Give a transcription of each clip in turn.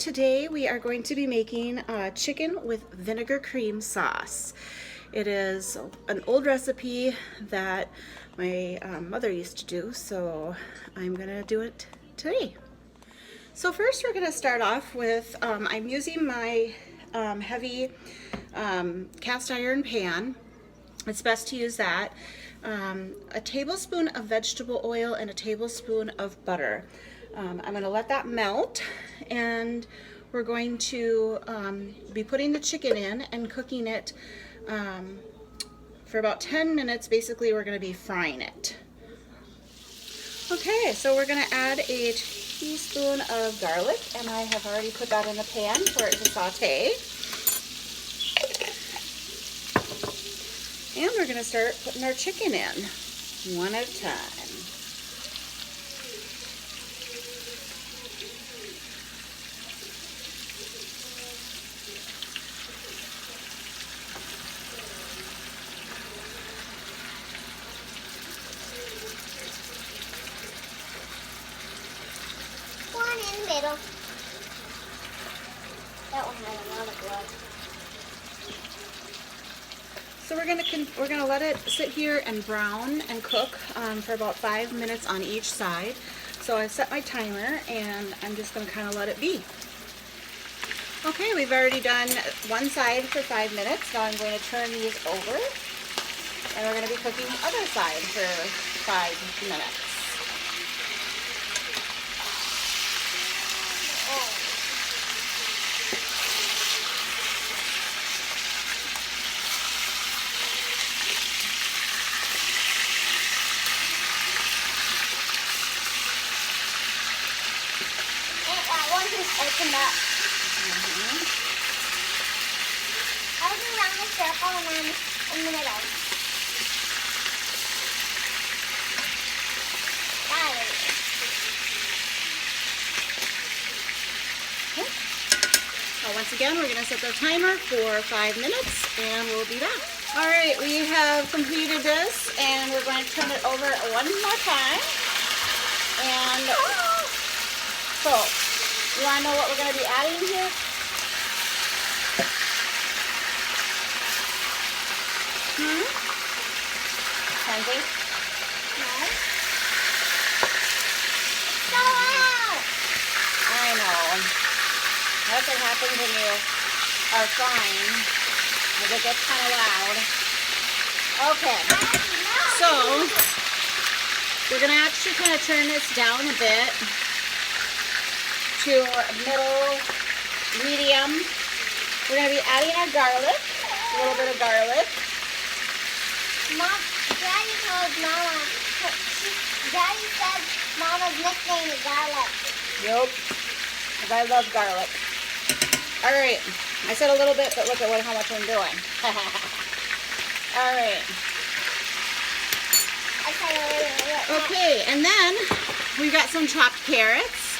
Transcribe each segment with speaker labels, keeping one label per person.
Speaker 1: today we are going to be making chicken with vinegar cream sauce. It is an old recipe that my mother used to do, so I'm gonna do it today. So first we're gonna start off with, I'm using my heavy cast iron pan. It's best to use that. A tablespoon of vegetable oil and a tablespoon of butter. I'm going to let that melt, and we're going to be putting the chicken in and cooking it for about 10 minutes. Basically, we're going to be frying it. Okay, so we're going to add a teaspoon of garlic, and I have already put that in the pan for it to saute. And we're going to start putting our chicken in, one at a time.
Speaker 2: One in the middle. That one had a lot of blood.
Speaker 1: So we're gonna let it sit here and brown and cook for about 5 minutes on each side. So I set my timer and I'm just gonna kind of let it be. Okay, we've already done one side for 5 minutes. Now I'm going to turn these over, and we're going to be cooking the other side for 5 minutes.
Speaker 2: Open up. I'll do around the circle and then in the middle. Got it.
Speaker 1: Okay. Well, once again, we're going to set the timer for 5 minutes, and we'll be back. All right, we have completed this, and we're going to turn it over one more time. And so, you want to know what we're going to be adding here? Kenzie?
Speaker 2: No. So loud.
Speaker 1: I know. That's what happens when you are frying. It gets kind of loud. Okay. So, we're going to actually kind of turn this down a bit to middle, medium. We're going to be adding our garlic, a little bit of garlic.
Speaker 2: Daddy told Mama, Daddy said Mama's nickname is Garlic.
Speaker 1: Yep, because I love garlic. All right, I said a little bit, but look at how much I'm doing. All right. Okay, and then we've got some chopped carrots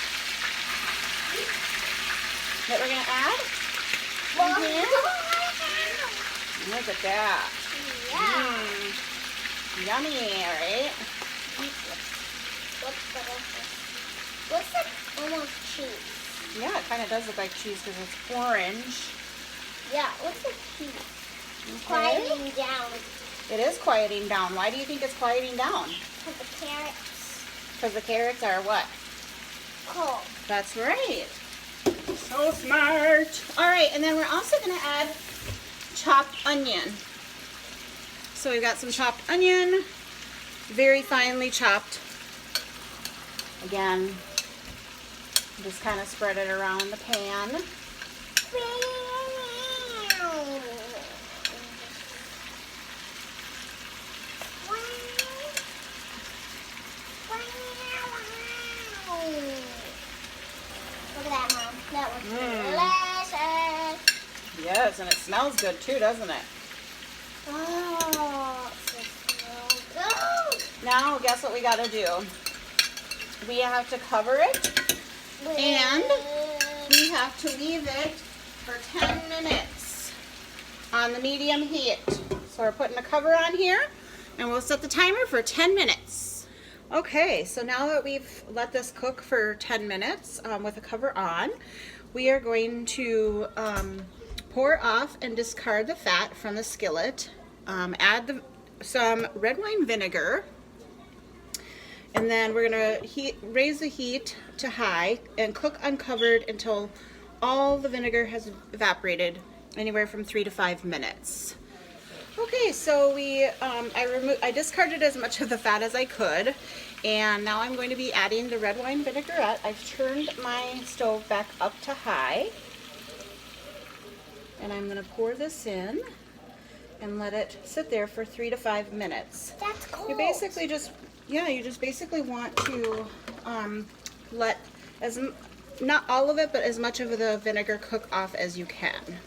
Speaker 1: that we're going to add. Look at that.
Speaker 2: Yeah.
Speaker 1: Yummy, right?
Speaker 2: Looks like almost cheese.
Speaker 1: Yeah, it kind of does look like cheese because it's orange.
Speaker 2: Yeah, it looks like cheese.
Speaker 1: Okay.
Speaker 2: Quieting down.
Speaker 1: It is quieting down. Why do you think it's quieting down?
Speaker 2: Because the carrots.
Speaker 1: Because the carrots are what?
Speaker 2: Cold.
Speaker 1: That's right. So smart. All right, and then we're also going to add chopped onion. So we've got some chopped onion, very finely chopped. Again, just kind of spread it around the pan.
Speaker 2: Look at that, Mom. That was delicious.
Speaker 1: Yes, and it smells good too, doesn't it?
Speaker 2: Oh, it smells good.
Speaker 1: Now, guess what we got to do? We have to cover it, and we have to leave it for 10 minutes on the medium heat. So we're putting a cover on here, and we'll set the timer for 10 minutes. Okay, so now that we've let this cook for 10 minutes with the cover on, we are going to pour off and discard the fat from the skillet, add some red wine vinegar, and then we're going to raise the heat to high and cook uncovered until all the vinegar has evaporated, anywhere from 3 to 5 minutes. Okay, so I discarded as much of the fat as I could, and now I'm going to be adding the red wine vinaigrette. I've turned my stove back up to high, and I'm going to pour this in and let it sit there for 3 to 5 minutes.
Speaker 2: That's cold.
Speaker 1: You basically just, you just basically want to let not all of it, but as much of the vinegar cook off as you can.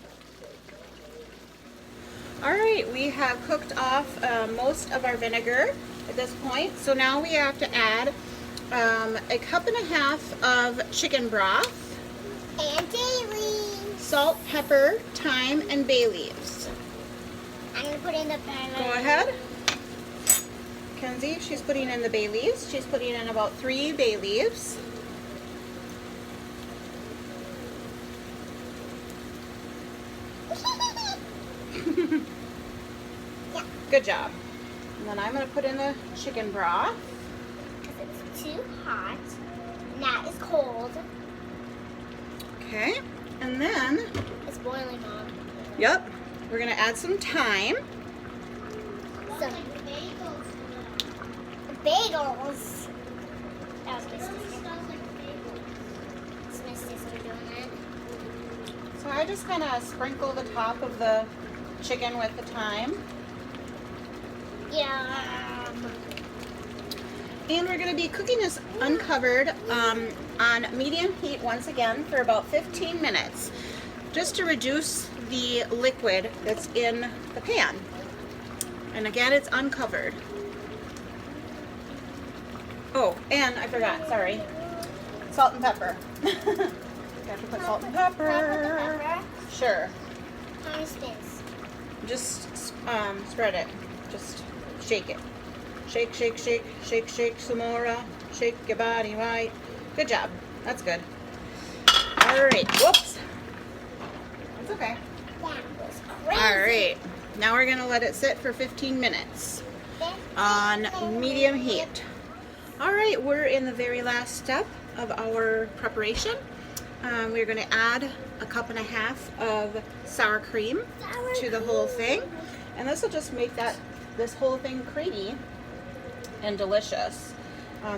Speaker 1: All right, we have cooked off most of our vinegar at this point. So now we have to add a cup and a half of chicken broth.
Speaker 2: And bay leaves.
Speaker 1: Salt, pepper, thyme, and bay leaves.
Speaker 2: I'm going to put in the bay
Speaker 1: Go ahead. Kenzie, she's putting in the bay leaves. She's putting in about 3 bay leaves. Good job. And then I'm going to put in the chicken broth.
Speaker 2: Because it's too hot. And that is cold.
Speaker 1: Okay. And then,
Speaker 2: It's boiling, Mom.
Speaker 1: yep, we're going to add some thyme.
Speaker 2: Some bagels. That was my sister. It's my sister doing that.
Speaker 1: So I just kind of sprinkle the top of the chicken with the thyme.
Speaker 2: Yum.
Speaker 1: And we're going to be cooking this uncovered on medium heat once again for about 15 minutes, just to reduce the liquid that's in the pan. And again, it's uncovered. Oh, and I forgot, sorry, salt and pepper. You have to put salt and pepper.
Speaker 2: Pepper.
Speaker 1: Sure.
Speaker 2: How many spins?
Speaker 1: Just spread it. Just shake it. Shake, shake, shake, shake, shake some more. Shake your body right. Good job. That's good. All right. Whoops. It's okay.
Speaker 2: That was crazy.
Speaker 1: All right. Now we're going to let it sit for 15 minutes on medium heat. All right. We're in the very last step of our preparation. We're going to add a cup and a half of sour cream to the whole thing. And this will just make this whole thing creamy and delicious.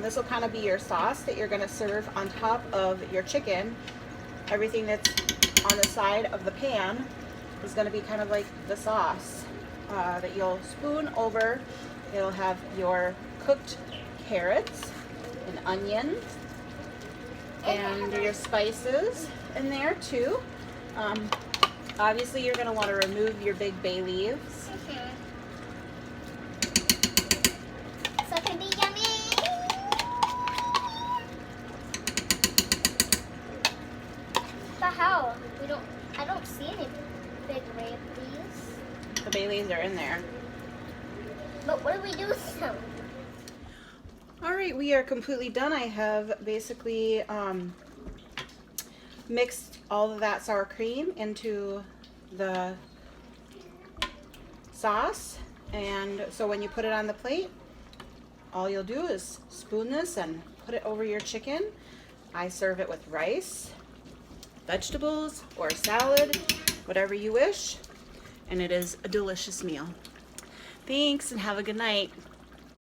Speaker 1: This will kind of be your sauce that you're going to serve on top of your chicken. Everything that's on the side of the pan is going to be kind of like the sauce that you'll spoon over. It'll have your cooked carrots and onions and your spices in there too. Obviously you're going to want to remove your big bay leaves.
Speaker 2: So it can be yummy. But how? I don't see any big bay leaves.
Speaker 1: The bay leaves are in there.
Speaker 2: But what do we do with them?
Speaker 1: All right, we are completely done. I have basically mixed all of that sour cream into the sauce, and so when you put it on the plate, all you'll do is spoon this and put it over your chicken. I serve it with rice, vegetables, or salad, whatever you wish, and it is a delicious meal. Thanks, and have a good night.